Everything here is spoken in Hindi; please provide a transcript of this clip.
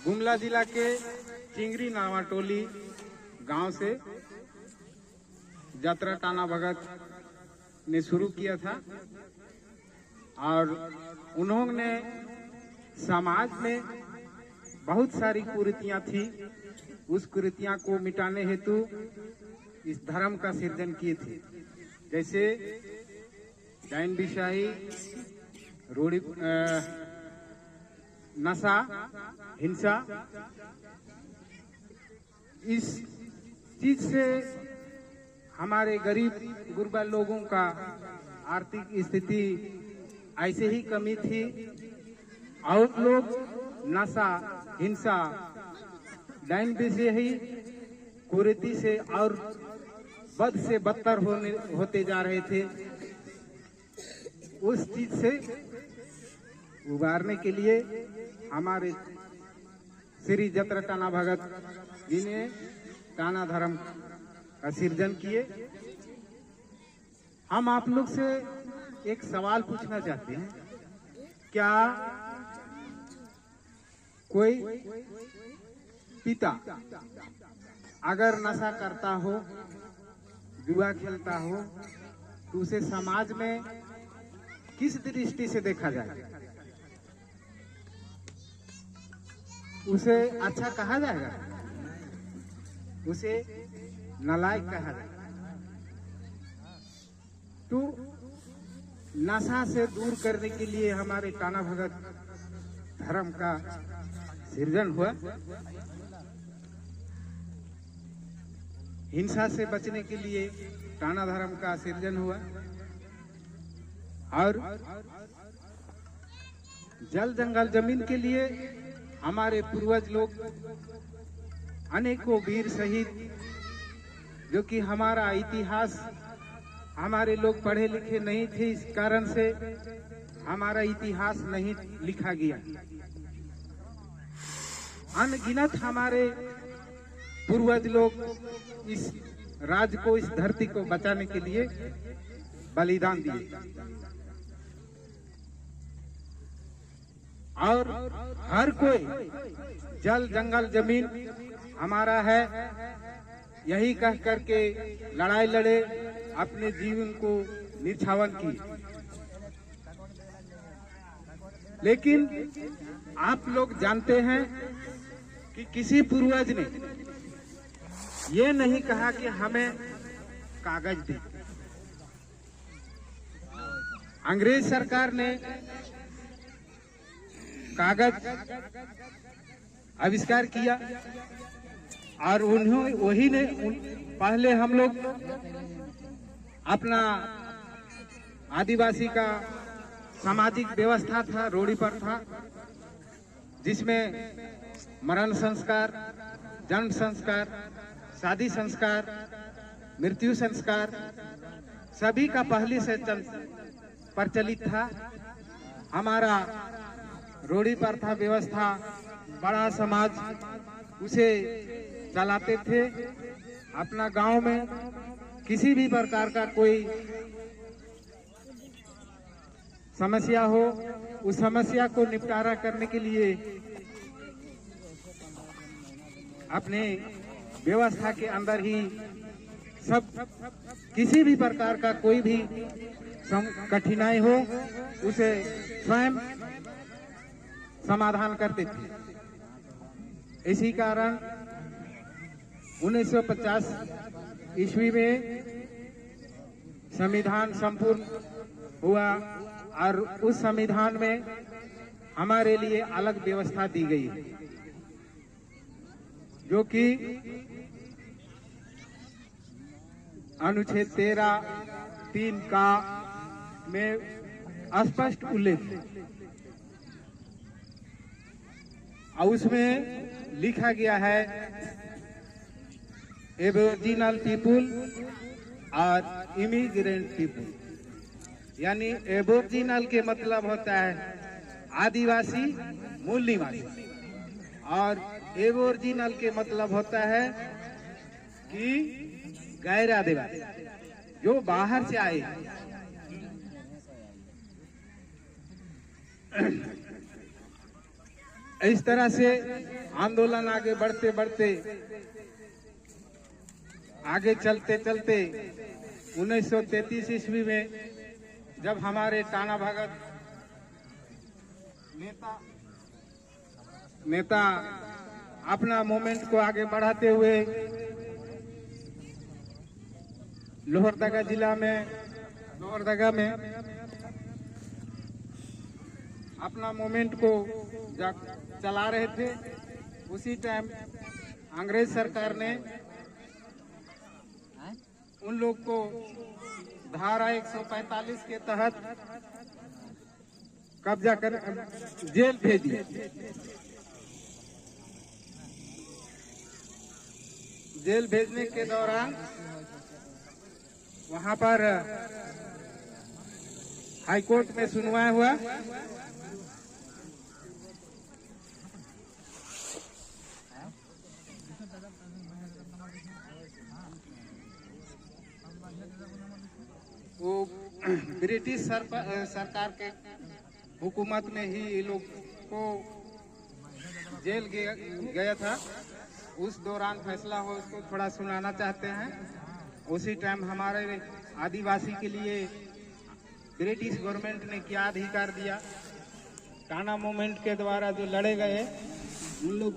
गुमला जिला के चिंगरी नावाटोली गांव से यात्रा टाना भगत ने शुरू किया था और उन्होंने समाज में बहुत सारी कुरीतियां थी, उस कुरीतियां को मिटाने हेतु इस धर्म का सृजन किए थे। जैसे डायन बिशाही, रूढ़ी, नशा, हिंसा, इस चीज से हमारे गरीब गुरबा लोगों का आर्थिक स्थिति ऐसे ही कमी थी और लोग नशा, हिंसा, डायन बिशाही, कुरीति से और बद से बदतर होते जा रहे थे। उस चीज से उबारने के लिए हमारे श्री यात्रा टाना भगत जी ने टाना धर्म का सृजन किए। हम आप लोग से एक सवाल पूछना चाहते हैं, क्या कोई पिता अगर नशा करता हो, जुआ खेलता हो, तो उसे समाज में किस दृष्टि से देखा जाए? उसे अच्छा कहा जाएगा? उसे नालायक कहा जाएगा? तो नशा से दूर करने के लिए हमारे टाना भगत धर्म का सृजन हुआ। हिंसा से बचने के लिए टाना धर्म का सृजन हुआ और जल जंगल जमीन के लिए हमारे पूर्वज लोग अनेकों वीर शहीद, जो कि हमारा इतिहास, हमारे लोग पढ़े लिखे नहीं थे, इस कारण से हमारा इतिहास नहीं लिखा गया। अनगिनत हमारे पूर्वज लोग इस राज्य को, इस धरती को बचाने के लिए बलिदान दिए और हर कोई जल जंगल जमीन हमारा है यही कह करके लड़ाई लड़े, अपने जीवन को निछावन की। लेकिन आप लोग जानते हैं कि किसी पूर्वज ने ये नहीं कहा कि हमें कागज दे। अंग्रेज सरकार ने कागज आविष्कार किया और उन्होंने वही ने पहले हम लोग अपना आदिवासी का सामाजिक व्यवस्था था, रूढ़ी पर था, जिसमें मरण संस्कार, जन्म संस्कार, शादी संस्कार, मृत्यु संस्कार सभी का पहले से प्रचलित था। हमारा रूढ़ी पर था व्यवस्था, बड़ा समाज उसे चलाते थे। अपना गांव में किसी भी प्रकार का कोई समस्या हो, उस समस्या को निपटारा करने के लिए अपने व्यवस्था के अंदर ही सब, किसी भी प्रकार का कोई भी कठिनाई हो उसे स्वयं समाधान करते थे। इसी कारण 1950 ईस्वी में संविधान संपूर्ण हुआ और उस संविधान में हमारे लिए अलग व्यवस्था दी गई, जो कि अनुच्छेद 13(3) का में स्पष्ट उल्लेख है और उसमें लिखा गया है एबोरिजिनल पीपुल और इमिग्रेंट पीपुल। यानी एबोरिजिनल के मतलब होता है आदिवासी, मूल निवासी, और एबोरिजिनल के मतलब होता है कि गैर आदिवासी, जो बाहर से आए। इस तरह से आंदोलन आगे बढ़ते बढ़ते आगे चलते चलते 1933 ईस्वी में जब हमारे टाना भगत नेता अपना मूवमेंट को आगे बढ़ाते हुए लोहरदगा जिला में लोहरदगा में अपना मूवमेंट को चला रहे थे, उसी टाइम अंग्रेज सरकार ने उन लोग को धारा 145 के तहत कब्जा कर जेल भेज दिया। जेल भेजने के दौरान वहां पर हाईकोर्ट में सुनवाई हुआ। वो ब्रिटिश सरकार के हुकूमत में ही ये लोग को जेल गया था। उस दौरान फैसला हो, उसको थोड़ा सुनाना चाहते हैं। उसी टाइम हमारे आदिवासी के लिए ब्रिटिश गवर्नमेंट ने क्या अधिकार दिया, टाना मूवमेंट के द्वारा जो लड़े गए उन लोग